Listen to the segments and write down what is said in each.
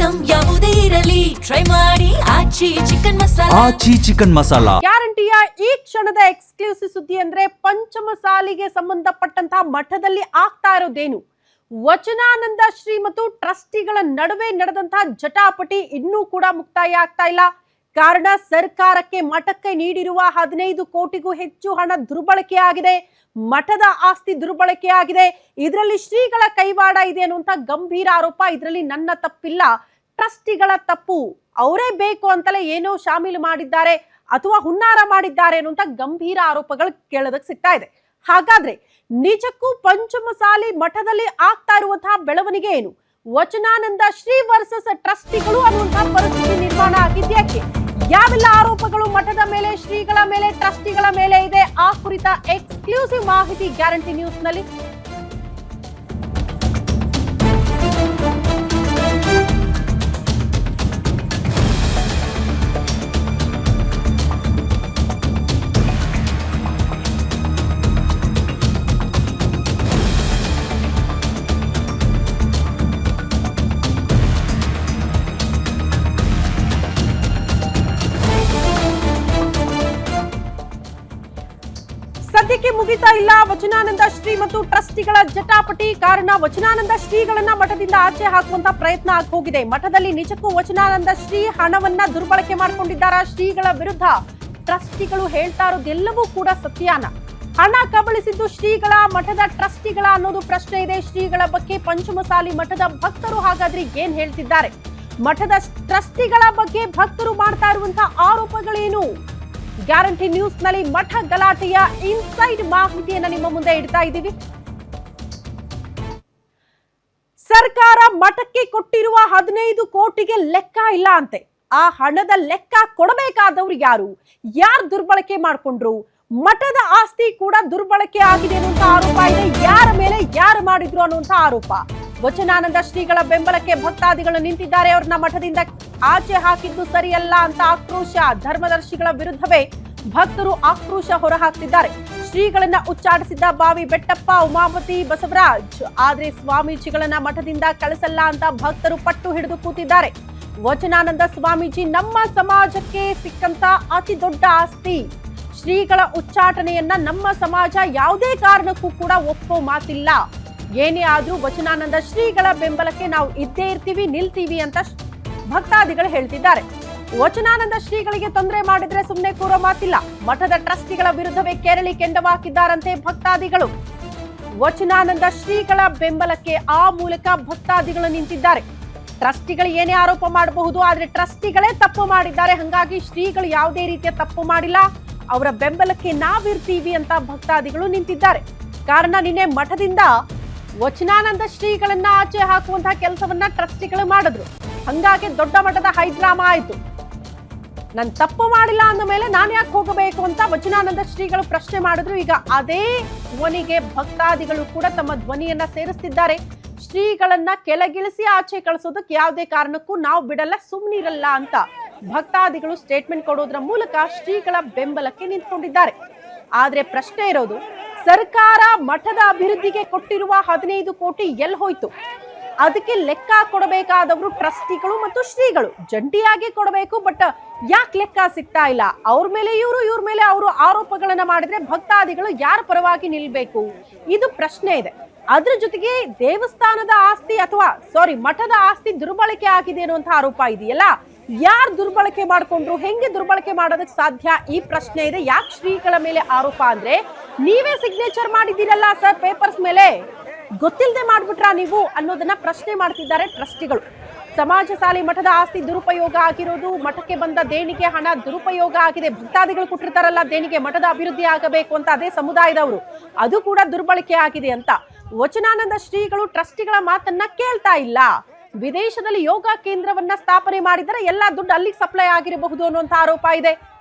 Item ಯಾವುದೇ ಇರಲಿ try ಮಾಡಿ ಆಚಿ ಚಿಕನ್ ಮಸಾಲಾ. ಗ್ಯಾರಂಟಿಯ ಈ ಕ್ಷಣದ ಎಕ್ಸ್ಕ್ಲೂಸಿವ್ ಸುದ್ದಿ ಅಂದ್ರೆ ಪಂಚಮಸಾಲಿಗೆ ಸಂಬಂಧಪಟ್ಟಂತಹ ಮಠದಲ್ಲಿ ಆಗ್ತಾ ಇರೋದೇನು, ವಚನಾನಂದ ಶ್ರೀ ಮತ್ತು ಟ್ರಸ್ಟಿಗಳ ನಡುವೆ ನಡೆದಂತಹ ಜಟಾಪಟಿ ಇನ್ನೂ ಕೂಡ ಮುಕ್ತಾಯ ಆಗ್ತಾ ಇಲ್ಲ. ಕಾರಣ ಸರ್ಕಾರಕ್ಕೆ ಮಠಕ್ಕೆ ನೀಡಿರುವ 15 ಕೋಟಿಗೂ ಹೆಚ್ಚು ಹಣ ದುರ್ಬಳಕೆ ಆಗಿದೆ, ಮಠದ ಆಸ್ತಿ ದುರ್ಬಳಕೆ ಆಗಿದೆ. ಇದರಲ್ಲಿ ಶ್ರೀಗಳ ಕೈವಾಡ ಇದೆ ಅನ್ನುವಂತ ಗಂಭೀರ ಆರೋಪ. ಇದರಲ್ಲಿ ನನ್ನ ತಪ್ಪಿಲ್ಲ, ಟ್ರಸ್ಟಿಗಳ ತಪ್ಪು, ಅವರೇ ಬೇಕು ಅಂತಲೇ ಏನೋ ಶಾಮೀಲು ಮಾಡಿದ್ದಾರೆ ಅಥವಾ ಹುನ್ನಾರ ಮಾಡಿದ್ದಾರೆ ಅನ್ನುವಂತ ಗಂಭೀರ ಆರೋಪಗಳು ಕೇಳೋದಕ್ಕೆ ಸಿಗ್ತಾ ಇದೆ. ಹಾಗಾದ್ರೆ ನಿಜಕ್ಕೂ ಪಂಚಮಸಾಲಿ ಮಠದಲ್ಲಿ ಆಗ್ತಾ ಇರುವಂತಹ ಬೆಳವಣಿಗೆ ಏನು, ವಚನಾನಂದ ಶ್ರೀ ವರ್ಸಸ್ ಟ್ರಸ್ಟಿಗಳು ಅನ್ನುವಂತಹ ಪರಿಸ್ಥಿತಿ ನಿರ್ಮಾಣ ಆಗಿದ್ಯಾಕೆ, ಯಾವೆಲ್ಲ ಆರೋಪಗಳು ಮಠದ ಮೇಲೆ, ಶ್ರೀಗಳ ಮೇಲೆ, ಟ್ರಸ್ಟಿಗಳ ಮೇಲೆ ಇದೆ, ಆ ಕುರಿತ ಎಕ್ಸ್ಕ್ಲೂಸಿವ್ ಮಾಹಿತಿ ಗ್ಯಾರಂಟಿ ನ್ಯೂಸ್ ನಲ್ಲಿ. ಸದ್ಯಕ್ಕೆ ಮುಗಿತಾ ಇಲ್ಲ ವಚನಾನಂದ ಶ್ರೀ ಮತ್ತು ಟ್ರಸ್ಟಿಗಳ ಜಟಾಪಟಿ. ಕಾರಣ ವಚನಾನಂದ ಶ್ರೀಗಳನ್ನ ಮಠದಿಂದ ಆಚೆ ಹಾಕುವಂತ ಪ್ರಯತ್ನ ಹೋಗಿದೆ. ಮಠದಲ್ಲಿ ನಿಜಕ್ಕೂ ವಚನಾನಂದ ಶ್ರೀ ಹಣವನ್ನ ದುರ್ಬಳಕೆ ಮಾಡಿಕೊಂಡಿದ್ದಾರ? ಶ್ರೀಗಳ ವಿರುದ್ಧ ಟ್ರಸ್ಟಿಗಳು ಹೇಳ್ತಾ ಇರೋದೆಲ್ಲವೂ ಕೂಡ ಸತ್ಯಾನ? ಹಣ ಕಬಳಿಸಿದ್ದು ಶ್ರೀಗಳ, ಮಠದ ಟ್ರಸ್ಟಿಗಳ ಅನ್ನೋದು ಪ್ರಶ್ನೆ ಇದೆ. ಶ್ರೀಗಳ ಬಗ್ಗೆ ಪಂಚಮಸಾಲಿ ಮಠದ ಭಕ್ತರು ಹಾಗಾದ್ರೆ ಏನ್ ಹೇಳ್ತಿದ್ದಾರೆ, ಮಠದ ಟ್ರಸ್ಟಿಗಳ ಬಗ್ಗೆ ಭಕ್ತರು ಮಾಡ್ತಾ ಇರುವಂತಹ ಆರೋಪಗಳೇನು? ಗ್ಯಾರಂಟಿ ನ್ಯೂಸ್ ನಲ್ಲಿ ಮಠ ಗಲಾಟೆಯ ಇನ್ಸೈಡ್ ಮಾಹಿತಿಯನ್ನ ನಿಮ್ಮ ಮುಂದೆ ಇಡ್ತಾ ಇದ್ದೀವಿ. ಸರ್ಕಾರ ಮಠಕ್ಕೆ ಕೊಟ್ಟಿರುವ 15 ಕೋಟಿಗೆ ಲೆಕ್ಕ ಇಲ್ಲ ಅಂತೆ. ಆ ಹಣದ ಲೆಕ್ಕ ಕೊಡಬೇಕಾದವರು ಯಾರು ದುರ್ಬಳಕೆ ಮಾಡ್ಕೊಂಡ್ರು? ಮಠದ ಆಸ್ತಿ ಕೂಡ ದುರ್ಬಳಕೆ ಆಗಿದೆ ಅನ್ನುವಂತ ಆರೋಪ ಇದೆ. ಯಾರ ಮೇಲೆ ಯಾರು ಮಾಡಿದ್ರು ಅನ್ನುವಂತ ಆರೋಪ. ವಚನಾನಂದ ಶ್ರೀಗಳ ಬೆಂಬಲಕ್ಕೆ ಭಕ್ತಾದಿಗಳು ನಿಂತಿದ್ದಾರೆ. ಅವ್ರನ್ನ ಮಠದಿಂದ ಆಚೆ ಹಾಕಿದ್ದು ಸರಿಯಲ್ಲ ಅಂತ ಆಕ್ರೋಶ. ಧರ್ಮದರ್ಶಿಗಳ ವಿರುದ್ಧವೇ ಭಕ್ತರು ಆಕ್ರೋಶ ಹೊರಹಾಕ್ತಿದ್ದಾರೆ. ಶ್ರೀಗಳನ್ನ ಉಚ್ಚಾಟಿಸಿದ್ದ ಬಾವಿ ಬೆಟ್ಟಪ್ಪ, ಉಮಾಪತಿ, ಬಸವರಾಜ್. ಆದ್ರೆ ಸ್ವಾಮೀಜಿಗಳನ್ನ ಮಠದಿಂದ ಕಳಿಸಲ್ಲ ಅಂತ ಭಕ್ತರು ಪಟ್ಟು ಹಿಡಿದು ಕೂತಿದ್ದಾರೆ. ವಚನಾನಂದ ಸ್ವಾಮೀಜಿ ನಮ್ಮ ಸಮಾಜಕ್ಕೆ ಸಿಕ್ಕಂತ ಅತಿ ದೊಡ್ಡ ಆಸ್ತಿ. ಶ್ರೀಗಳ ಉಚ್ಚಾಟನೆಯನ್ನ ನಮ್ಮ ಸಮಾಜ ಯಾವುದೇ ಕಾರಣಕ್ಕೂ ಕೂಡ ಒಪ್ಪೋ ಮಾತಿಲ್ಲ. ಏನೇ ಆದ್ರೂ ವಚನಾನಂದ ಶ್ರೀಗಳ ಬೆಂಬಲಕ್ಕೆ ನಾವು ಇದ್ದೇ ಇರ್ತೀವಿ, ನಿಲ್ತೀವಿ ಅಂತ ಭಕ್ತಾದಿಗಳು ಹೇಳ್ತಿದ್ದಾರೆ. ವಚನಾನಂದ ಶ್ರೀಗಳಿಗೆ ತೊಂದರೆ ಮಾಡಿದ್ರೆ ಸುಮ್ಮನೆ ಕೂರೋ ಮಾತಿಲ್ಲ. ಮಠದ ಟ್ರಸ್ಟಿಗಳ ವಿರುದ್ಧವೇ ಕೆರಳಿ ಕೆಂಡವಾಕಿದ್ದಾರಂತೆ ಭಕ್ತಾದಿಗಳು. ವಚನಾನಂದ ಶ್ರೀಗಳ ಬೆಂಬಲಕ್ಕೆ ಆ ಮೂಲಕ ಭಕ್ತಾದಿಗಳು ನಿಂತಿದ್ದಾರೆ. ಟ್ರಸ್ಟಿಗಳು ಏನೇ ಆರೋಪ ಮಾಡಬಹುದು, ಆದ್ರೆ ಟ್ರಸ್ಟಿಗಳೇ ತಪ್ಪು ಮಾಡಿದ್ದಾರೆ. ಹಂಗಾಗಿ ಶ್ರೀಗಳು ಯಾವುದೇ ರೀತಿಯ ತಪ್ಪು ಮಾಡಿಲ್ಲ, ಅವರ ಬೆಂಬಲಕ್ಕೆ ನಾವಿರ್ತೀವಿ ಅಂತ ಭಕ್ತಾದಿಗಳು ನಿಂತಿದ್ದಾರೆ. ಕಾರಣ ನಿನ್ನೆ ಮಠದಿಂದ ವಚನಾನಂದ ಶ್ರೀಗಳನ್ನ ಆಚೆ ಹಾಕುವಂತಹ ಕೆಲಸವನ್ನ ಟ್ರಸ್ಟಿಗಳು ಮಾಡಿದ್ರು. ಹಂಗಾಗಿ ದೊಡ್ಡ ಮಟ್ಟದ ಹೈಡ್ರಾಮಾ ಆಯ್ತು. ನಾನು ತಪ್ಪು ಮಾಡಿಲ್ಲ ಅಂದ ಮೇಲೆ ನಾನು ಯಾಕೆ ಹೋಗಬೇಕು ಅಂತ ವಚನಾನಂದ ಶ್ರೀಗಳು ಪ್ರಶ್ನೆ ಮಾಡಿದ್ರು. ಈಗ ಅದೇ ಧ್ವನಿಗೆ ಭಕ್ತಾದಿಗಳು ಕೂಡ ತಮ್ಮ ಧ್ವನಿಯನ್ನ ಸೇರಿಸ್ತಿದ್ದಾರೆ. ಶ್ರೀಗಳನ್ನ ಕೆಳಗಿಳಿಸಿ ಆಚೆ ಕಳಿಸೋದಕ್ಕೆ ಯಾವುದೇ ಕಾರಣಕ್ಕೂ ನಾವು ಬಿಡಲ್ಲ, ಸುಮ್ಮನಿರಲ್ಲ ಅಂತ ಭಕ್ತಾದಿಗಳು ಸ್ಟೇಟ್ಮೆಂಟ್ ಕೊಡೋದ್ರ ಮೂಲಕ ಶ್ರೀಗಳ ಬೆಂಬಲಕ್ಕೆ ನಿಂತ್ಕೊಂಡಿದ್ದಾರೆ. ಆದ್ರೆ ಪ್ರಶ್ನೆ ಇರೋದು, ಸರ್ಕಾರ ಮಠದ ಅಭಿವೃದ್ಧಿಗೆ ಕೊಟ್ಟಿರುವ 15 ಕೋಟಿ ಎಲ್ಲಿ ಹೋಯ್ತು? ಅದಕ್ಕೆ ಲೆಕ್ಕ ಕೊಡಬೇಕಾದವರು ಟ್ರಸ್ಟಿಗಳು ಮತ್ತು ಶ್ರೀಗಳು ಜಂಟಿಯಾಗಿ ಕೊಡಬೇಕು. ಬಟ್ ಯಾಕೆ ಲೆಕ್ಕ ಸಿಗ್ತಾ ಇಲ್ಲ? ಅವ್ರ ಮೇಲೆ ಇವರು, ಇವ್ರ ಮೇಲೆ ಅವರು ಆರೋಪಗಳನ್ನ ಮಾಡಿದ್ರೆ ಭಕ್ತಾದಿಗಳು ಯಾರ ಪರವಾಗಿ ನಿಲ್ಬೇಕು? ಇದು ಪ್ರಶ್ನೆ ಇದೆ. ಅದ್ರ ಜೊತೆಗೆ ದೇವಸ್ಥಾನದ ಆಸ್ತಿ ಅಥವಾ ಮಠದ ಆಸ್ತಿ ದುರ್ಬಳಕೆ ಆಗಿದೆ ಅನ್ನುವಂತಹ ಆರೋಪ ಇದೆಯಲ್ಲ, ಯಾರು ದುರ್ಬಳಕೆ ಮಾಡ್ಕೊಂಡ್ರು, ಹೆಂಗೆ ದುರ್ಬಳಕೆ ಮಾಡೋದಕ್ಕೆ ಸಾಧ್ಯ? ಈ ಪ್ರಶ್ನೆ ಇದೆ. ಯಾಕೆ ಶ್ರೀಗಳ ಮೇಲೆ ಆರೋಪ ಅಂದ್ರೆ, ನೀವೇ ಸಿಗ್ನೇಚರ್ ಮಾಡಿದ್ದೀರಲ್ಲ ಸರ್ ಪೇಪರ್ಸ್ ಮೇಲೆ, ಗೊತ್ತಿಲ್ಲದೆ ಮಾಡ್ಬಿಟ್ರಾ ನೀವು ಅನ್ನೋದನ್ನ ಪ್ರಶ್ನೆ ಮಾಡ್ತಿದ್ದಾರೆ ಟ್ರಸ್ಟಿಗಳು. ಸಮಾಜಸಾಲಿ ಮಠದ ಆಸ್ತಿ ದುರುಪಯೋಗ ಆಗಿರೋದು, ಮಠಕ್ಕೆ ಬಂದ ದೇಣಿಗೆ ಹಣ ದುರುಪಯೋಗ ಆಗಿದೆ. ಭಕ್ತಾದಿಗಳು ಕೊಟ್ಟಿರ್ತಾರಲ್ಲ ದೇಣಿಗೆ, ಮಠದ ಅಭಿವೃದ್ಧಿ ಆಗಬೇಕು ಅಂತ ಅದೇ ಸಮುದಾಯದವರು, ಅದು ಕೂಡ ದುರ್ಬಳಕೆ ಆಗಿದೆ ಅಂತ ವಚನಾನಂದ ಶ್ರೀಗಳು ಟ್ರಸ್ಟಿಗಳ ಮಾತನ್ನ ಕೇಳ್ತಾ ಇಲ್ಲ. ವಿದೇಶದಲ್ಲಿ ಯೋಗ ಕೇಂದ್ರವನ್ನ ಸ್ಥಾಪನೆ ಮಾಡಿದರೆ ಎಲ್ಲ ದುಡ್ಡು ಅಲ್ಲಿಗೆ ಸಪ್ಲೈ ಆಗಿರಬಹುದು ಅನ್ನುವಂತ ಆರೋಪ ಇದೆ.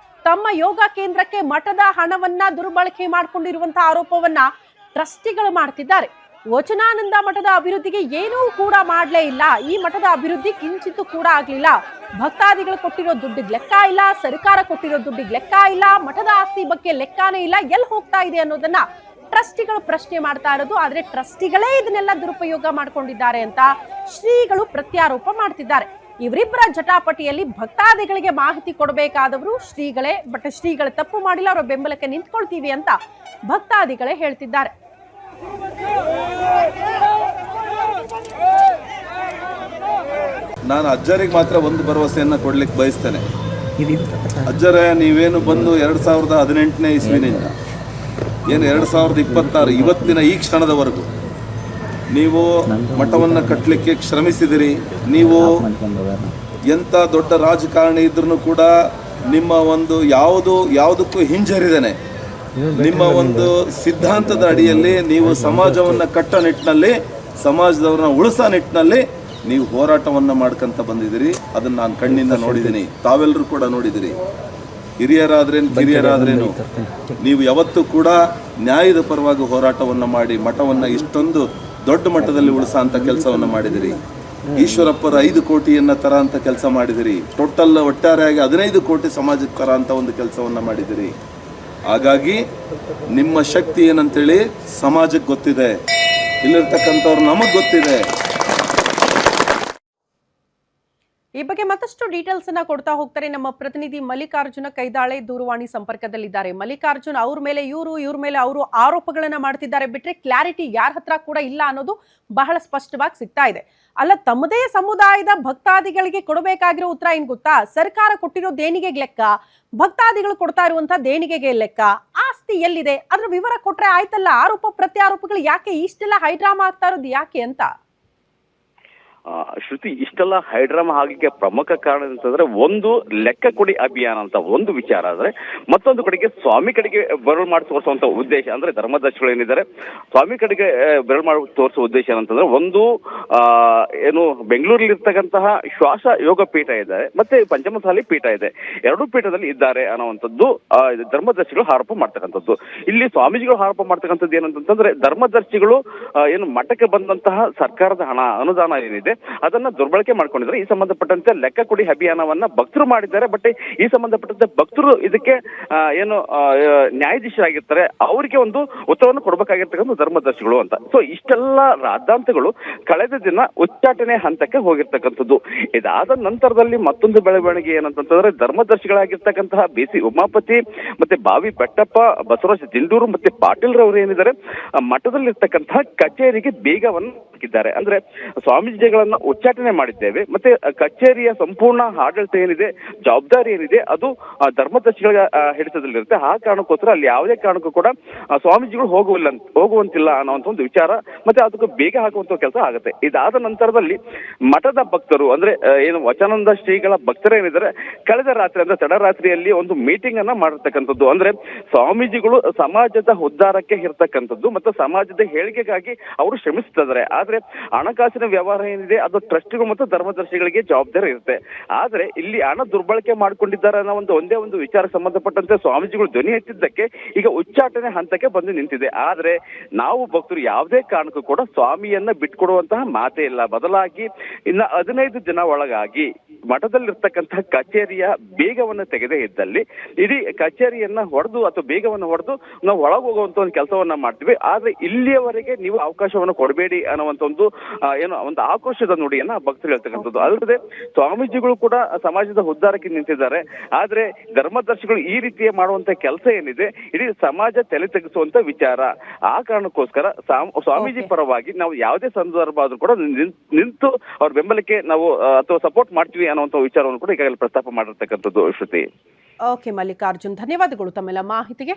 ತಮ್ಮ ಯೋಗ ಕೇಂದ್ರಕ್ಕೆ ಮಠದ ಹಣವನ್ನ ದುರ್ಬಳಕೆ ಮಾಡಿಕೊಂಡಿರುವಂತಹ ಆರೋಪವನ್ನ ಟ್ರಸ್ಟಿಗಳು ಮಾಡ್ತಿದ್ದಾರೆ. ವಚನಾನಂದ ಮಠದ ಅಭಿವೃದ್ಧಿಗೆ ಏನೂ ಕೂಡ ಮಾಡ್ಲೇ ಇಲ್ಲ. ಈ ಮಠದ ಅಭಿವೃದ್ಧಿ ಕಿಂಚಿತ್ತೂ ಕೂಡ ಆಗ್ಲಿಲ್ಲ. ಭಕ್ತಾದಿಗಳು ಕೊಟ್ಟಿರೋ ದುಡ್ಡಿಗೆ ಲೆಕ್ಕ ಇಲ್ಲ, ಸರ್ಕಾರ ಕೊಟ್ಟಿರೋ ದುಡ್ಡಿಗೆ ಲೆಕ್ಕ ಇಲ್ಲ, ಮಠದ ಆಸ್ತಿ ಬಗ್ಗೆ ಲೆಕ್ಕನೇ ಇಲ್ಲ, ಎಲ್ಲಿ ಹೋಗ್ತಾ ಇದೆ ಅನ್ನೋದನ್ನ ಟ್ರಸ್ಟಿಗಳು ಪ್ರಶ್ನೆ ಮಾಡ್ತಾ ಇರೋದು. ಆದ್ರೆ ಟ್ರಸ್ಟಿಗಳೇ ಇದನ್ನೆಲ್ಲ ದುರುಪಯೋಗ ಮಾಡ್ಕೊಂಡಿದ್ದಾರೆ ಅಂತ ಶ್ರೀಗಳು ಪ್ರತ್ಯಾರೋಪ ಮಾಡ್ತಿದ್ದಾರೆ. ಇವರಿಬ್ಬರ ಜಟಾಪಟಿಯಲ್ಲಿ ಭಕ್ತಾದಿಗಳಿಗೆ ಮಾಹಿತಿ ಕೊಡಬೇಕಾದವರು ಶ್ರೀಗಳೇ. ಬಟ್ ಶ್ರೀಗಳು ತಪ್ಪು ಮಾಡಿಲ್ಲ, ಅವರ ಬೆಂಬಲಕ್ಕೆ ನಿಂತ್ಕೊಳ್ತೀವಿ ಅಂತ ಭಕ್ತಾದಿಗಳೇ ಹೇಳ್ತಿದ್ದಾರೆ. ನಾನು ಅಜ್ಜರಿಗೆ ಮಾತ್ರ ಒಂದು ಭರವಸೆಯನ್ನು ಕೊಡ್ಲಿಕ್ಕೆ ಬಯಸ್ತೇನೆ. ಅಜ್ಜರೇ, ನೀವೇನು ಬಂದು 2018ನೇ ಇಸ್ವಿನಿಂದ ಏನು 2026 ಇವತ್ತಿನ ಈ ಕ್ಷಣದವರೆಗೂ ನೀವು ಮಠವನ್ನು ಕಟ್ಟಲಿಕ್ಕೆ ಶ್ರಮಿಸಿದಿರಿ. ನೀವು ಎಂಥ ದೊಡ್ಡ ರಾಜಕಾರಣಿ ಇದ್ರೂ ಕೂಡ ನಿಮ್ಮ ಒಂದು ಯಾವುದಕ್ಕೂ ಹಿಂಜರಿದೇನೆ ನಿಮ್ಮ ಒಂದು ಸಿದ್ಧಾಂತದ ಅಡಿಯಲ್ಲಿ ನೀವು ಸಮಾಜವನ್ನು ಕಟ್ಟ ನಿಟ್ಟಿನಲ್ಲಿ, ಸಮಾಜದವ್ರನ್ನ ಉಳಿಸೋ ನಿಟ್ಟಿನಲ್ಲಿ ನೀವು ಹೋರಾಟವನ್ನು ಮಾಡ್ಕೊಂತ ಬಂದಿದ್ದೀರಿ. ಅದನ್ನು ನಾನು ಕಣ್ಣಿಂದ ನೋಡಿದ್ದೀನಿ, ತಾವೆಲ್ಲರೂ ಕೂಡ ನೋಡಿದಿರಿ. ಹಿರಿಯರಾದ್ರೇನು ಕಿರಿಯರಾದ್ರೇನು ನೀವು ಯಾವತ್ತೂ ಕೂಡ ನ್ಯಾಯದ ಪರವಾಗಿ ಹೋರಾಟವನ್ನು ಮಾಡಿ ಮಠವನ್ನು ಇಷ್ಟೊಂದು ದೊಡ್ಡ ಮಟ್ಟದಲ್ಲಿ ಉಳಿಸೋ ಅಂಥ ಕೆಲಸವನ್ನು ಮಾಡಿದಿರಿ. ಈಶ್ವರಪ್ಪರ 5 ಕೋಟಿಯನ್ನು ತರ ಅಂತ ಕೆಲಸ ಮಾಡಿದಿರಿ. ಟೋಟಲ್ ಒಟ್ಟಾರೆಯಾಗಿ 15 ಕೋಟಿ ಸಮಾಜಕ್ಕೆ ತರ ಅಂತ ಒಂದು ಕೆಲಸವನ್ನು ಮಾಡಿದಿರಿ. ಹಾಗಾಗಿ ನಿಮ್ಮ ಶಕ್ತಿ ಏನಂತೇಳಿ ಸಮಾಜಕ್ಕೆ ಗೊತ್ತಿದೆ, ಇಲ್ಲಿರ್ತಕ್ಕಂಥವ್ರು ನಮಗೆ ಗೊತ್ತಿದೆ. ಈ ಬಗ್ಗೆ ಮತ್ತಷ್ಟು ಡೀಟೇಲ್ಸ್ ಅನ್ನ ಕೊಡ್ತಾ ಹೋಗ್ತಾರೆ ನಮ್ಮ ಪ್ರತಿನಿಧಿ ಮಲ್ಲಿಕಾರ್ಜುನ ಕೈದಾಳೆ ದೂರವಾಣಿ ಸಂಪರ್ಕದಲ್ಲಿದ್ದಾರೆ. ಮಲ್ಲಿಕಾರ್ಜುನ್, ಅವ್ರ ಮೇಲೆ ಇವ್ರ ಮೇಲೆ ಅವರು ಆರೋಪಗಳನ್ನ ಮಾಡ್ತಿದ್ದಾರೆ, ಬಿಟ್ರೆ ಕ್ಲಾರಿಟಿ ಯಾರ ಹತ್ರ ಕೂಡ ಇಲ್ಲ ಅನ್ನೋದು ಬಹಳ ಸ್ಪಷ್ಟವಾಗಿ ಸಿಗ್ತಾ ಇದೆ. ಅಲ್ಲ, ತಮ್ಮದೇ ಸಮುದಾಯದ ಭಕ್ತಾದಿಗಳಿಗೆ ಕೊಡಬೇಕಾಗಿರೋ ಉತ್ತರ ಏನ್ ಗೊತ್ತಾ? ಸರ್ಕಾರ ಕೊಟ್ಟಿರೋ ದೇಣಿಗೆಗೆ ಲೆಕ್ಕ, ಭಕ್ತಾದಿಗಳು ಕೊಡ್ತಾ ಇರುವಂತಹ ದೇಣಿಗೆಗೆ ಲೆಕ್ಕ, ಆಸ್ತಿ ಎಲ್ಲಿದೆ ಅದ್ರ ವಿವರ ಕೊಟ್ರೆ ಆಯ್ತಲ್ಲ. ಆರೋಪ ಪ್ರತ್ಯಾರೋಪಗಳು ಯಾಕೆ ಇಷ್ಟೆಲ್ಲ ಹೈಡ್ರಾಮಾ ಆಗ್ತಾ ಇರೋದು ಯಾಕೆ ಅಂತ? ಶ್ರುತಿ, ಇಷ್ಟೆಲ್ಲ ಹೈಡ್ರಾಮಾ ಆಗಲಿಕ್ಕೆ ಪ್ರಮುಖ ಕಾರಣ ಅಂತಂದ್ರೆ ಒಂದು ಲೆಕ್ಕ ಕೊಡಿ ಅಭಿಯಾನ ಅಂತ ಒಂದು ವಿಚಾರ ಆದ್ರೆ, ಮತ್ತೊಂದು ಕಡೆಗೆ ಸ್ವಾಮಿ ಕಡೆಗೆ ಬೆರಳು ಮಾಡಿ ತೋರಿಸುವಂತ ಉದ್ದೇಶ ಅಂದ್ರೆ ಧರ್ಮದರ್ಶಿಗಳು ಏನಿದ್ದಾರೆ ಸ್ವಾಮಿ ಕಡೆಗೆ ಬೆರಳು ಮಾಡಿ ತೋರಿಸುವ ಉದ್ದೇಶ ಏನಂತಂದ್ರೆ, ಒಂದು ಏನು ಬೆಂಗಳೂರಲ್ಲಿ ಇರ್ತಕ್ಕಂತಹ ಶ್ವಾಸ ಯೋಗ ಪೀಠ ಇದೆ, ಮತ್ತೆ ಪಂಚಮಸಾಲಿ ಪೀಠ ಇದೆ. ಎರಡೂ ಪೀಠದಲ್ಲಿ ಇದ್ದಾರೆ ಅನ್ನುವಂಥದ್ದು ಧರ್ಮದರ್ಶಿಗಳು ಆರೋಪ ಮಾಡ್ತಕ್ಕಂಥದ್ದು. ಇಲ್ಲಿ ಸ್ವಾಮೀಜಿಗಳು ಆರೋಪ ಮಾಡ್ತಕ್ಕಂಥದ್ದು ಏನಂತಂದ್ರೆ, ಧರ್ಮದರ್ಶಿಗಳು ಏನು ಮಠಕ್ಕೆ ಬಂದಂತಹ ಸರ್ಕಾರದ ಹಣ ಅನುದಾನ ಏನಿದೆ ಅದನ್ನ ದುರ್ಬಳಕೆ ಮಾಡ್ಕೊಂಡಿದ್ದಾರೆ. ಈ ಸಂಬಂಧಪಟ್ಟಂತೆ ಲೆಕ್ಕ ಕೊಡಿ ಅಭಿಯಾನವನ್ನ ಭಕ್ತರು ಮಾಡಿದ್ದಾರೆ. ಬಟ್ ಈ ಸಂಬಂಧಪಟ್ಟಂತೆ ಭಕ್ತರು ಇದಕ್ಕೆ ಏನು ನ್ಯಾಯಾಧೀಶರಾಗಿರ್ತಾರೆ, ಅವರಿಗೆ ಒಂದು ಉತ್ತರವನ್ನು ಕೊಡಬೇಕಾಗಿರ್ತಕ್ಕಂಥ ಧರ್ಮದರ್ಶಿಗಳು ಅಂತ. ಸೊ ಇಷ್ಟೆಲ್ಲ ರಾದ್ದಾಂತಗಳು ಕಳೆದ ದಿನ ಉಚ್ಚಾಟನೆ ಹಂತಕ್ಕೆ ಹೋಗಿರ್ತಕ್ಕಂಥದ್ದು. ಇದಾದ ನಂತರದಲ್ಲಿ ಮತ್ತೊಂದು ಬೆಳವಣಿಗೆ ಏನಂತಂದ್ರೆ, ಧರ್ಮದರ್ಶಿಗಳಾಗಿರ್ತಕ್ಕಂತಹ BC ಉಮಾಪತಿ ಮತ್ತೆ ಬಾವಿ ಬೆಟ್ಟಪ್ಪ, ಬಸವರಾಜ ದಿಂಡೂರು ಮತ್ತೆ ಪಾಟೀಲ್ ರವರು ಏನಿದ್ದಾರೆ ಮಠದಲ್ಲಿರ್ತಕ್ಕಂತಹ ಕಚೇರಿಗೆ ಬೀಗವನ್ನು ಹಾಕಿದ್ದಾರೆ. ಅಂದ್ರೆ ಸ್ವಾಮೀಜಿಗಳನ್ನ ಉಚ್ಚಾಟನೆ ಮಾಡಿದ್ದೇವೆ, ಮತ್ತೆ ಕಚೇರಿಯ ಸಂಪೂರ್ಣ ಆಡಳಿತ ಏನಿದೆ, ಜವಾಬ್ದಾರಿ ಏನಿದೆ, ಅದು ಧರ್ಮದರ್ಶಿಗಳ ಹಿಡಿತದಲ್ಲಿರುತ್ತೆ. ಆ ಕಾರಣಕ್ಕೋಸ್ಕರ ಅಲ್ಲಿ ಯಾವುದೇ ಕಾರಣಕ್ಕೂ ಕೂಡ ಸ್ವಾಮೀಜಿಗಳು ಹೋಗುವಂತಿಲ್ಲ ಅನ್ನುವಂಥ ಒಂದು ವಿಚಾರ, ಮತ್ತೆ ಅದಕ್ಕೆ ಬೇಗ ಹಾಕುವಂತ ಕೆಲಸ ಆಗುತ್ತೆ. ಇದಾದ ನಂತರದಲ್ಲಿ ಮಠದ ಭಕ್ತರು ಅಂದ್ರೆ ಏನು ವಚನಾನಂದ ಶ್ರೀಗಳ ಭಕ್ತರೇನಿದ್ದಾರೆ ಕಳೆದ ರಾತ್ರಿ ಅಂದ್ರೆ ತಡರಾತ್ರಿಯಲ್ಲಿ ಒಂದು ಮೀಟಿಂಗ್ ಅನ್ನ ಮಾಡಿರ್ತಕ್ಕಂಥದ್ದು. ಅಂದ್ರೆ ಸ್ವಾಮೀಜಿಗಳು ಸಮಾಜದ ಉದ್ಧಾರಕ್ಕೆ ಇರ್ತಕ್ಕಂಥದ್ದು ಮತ್ತು ಸಮಾಜದ ಹೇಳಿಕೆಗಾಗಿ ಅವರು ಶ್ರಮಿಸ್ತಿದ್ದಾರೆ. ಆದ್ರೆ ಹಣಕಾಸಿನ ವ್ಯವಹಾರ ಏನಿದೆ ಅದು ಟ್ರಸ್ಟ್ಗಳು ಮತ್ತು ಧರ್ಮದರ್ಶಿಗಳಿಗೆ ಜವಾಬ್ದಾರಿ ಇರುತ್ತೆ. ಆದ್ರೆ ಇಲ್ಲಿ ಹಣ ದುರ್ಬಳಕೆ ಮಾಡಿಕೊಂಡಿದ್ದಾರೆ ಅನ್ನೋ ಒಂದೇ ಒಂದು ವಿಚಾರ ಸಂಬಂಧಪಟ್ಟಂತೆ ಸ್ವಾಮೀಜಿಗಳು ಧ್ವನಿ ಎತ್ತಿದ್ದಕ್ಕೆ ಈಗ ಉಚ್ಚಾಟನೆ ಹಂತಕ್ಕೆ ಬಂದು ನಿಂತಿದೆ. ಆದ್ರೆ ನಾವು ಭಕ್ತರು ಯಾವುದೇ ಕಾರಣಕ್ಕೂ ಕೂಡ ಸ್ವಾಮಿಯನ್ನ ಬಿಟ್ಕೊಡುವಂತಹ ಮಾತೇ ಇಲ್ಲ. ಬದಲಾಗಿ ಇನ್ನ 15 ದಿನ ಒಳಗಾಗಿ ಮಠದಲ್ಲಿರ್ತಕ್ಕಂತಹ ಕಚೇರಿಯ ಬೇಗವನ್ನು ತೆಗೆದೇ ಇದ್ದಲ್ಲಿ ಇಡೀ ಕಚೇರಿಯನ್ನ ಹೊಡೆದು ಅಥವಾ ಬೇಗವನ್ನು ಹೊಡೆದು ನಾವು ಒಳಗೆ ಹೋಗುವಂತ ಒಂದು ಕೆಲಸವನ್ನ ಮಾಡ್ತೀವಿ. ಆದ್ರೆ ಇಲ್ಲಿಯವರೆಗೆ ನೀವು ಅವಕಾಶವನ್ನು ಕೊಡಬೇಡಿ ಅನ್ನುವಂತ ಒಂದು ಒಂದು ಆಕ್ರೋಶದ ನುಡಿಯನ್ನ ಭಕ್ತರು ಹೇಳ್ತಕ್ಕಂಥದ್ದು. ಅಲ್ಲದೆ ಸ್ವಾಮೀಜಿಗಳು ಕೂಡ ಸಮಾಜದ ಉದ್ಧಾರಕ್ಕೆ ನಿಂತಿದ್ದಾರೆ. ಆದ್ರೆ ಧರ್ಮದರ್ಶಿಗಳು ಈ ರೀತಿಯ ಮಾಡುವಂತ ಕೆಲಸ ಏನಿದೆ ಇಡೀ ಸಮಾಜ ತಲೆ ತೆಗೆಸುವಂತ ವಿಚಾರ. ಆ ಕಾರಣಕ್ಕೋಸ್ಕರ ಸ್ವಾಮೀಜಿ ಪರವಾಗಿ ನಾವು ಯಾವುದೇ ಸಂದರ್ಭ ಆದ್ರೂ ಕೂಡ ನಿಂತು ಅವ್ರ ಬೆಂಬಲಕ್ಕೆ ನಾವು ಅಥವಾ ಸಪೋರ್ಟ್ ಮಾಡ್ತೀವಿ ಅನ್ನುವಂಥ ವಿಚಾರವನ್ನು ಕೂಡ ಈಗಾಗಲೇ ಪ್ರಸ್ತಾಪ ಮಾಡಿರ್ತಕ್ಕಂಥದ್ದು. ಶ್ರುತಿ. ಓಕೆ ಮಲ್ಲಿಕಾರ್ಜುನ್, ಧನ್ಯವಾದಗಳು ತಮ್ಮೆಲ್ಲ ಮಾಹಿತಿಗೆ.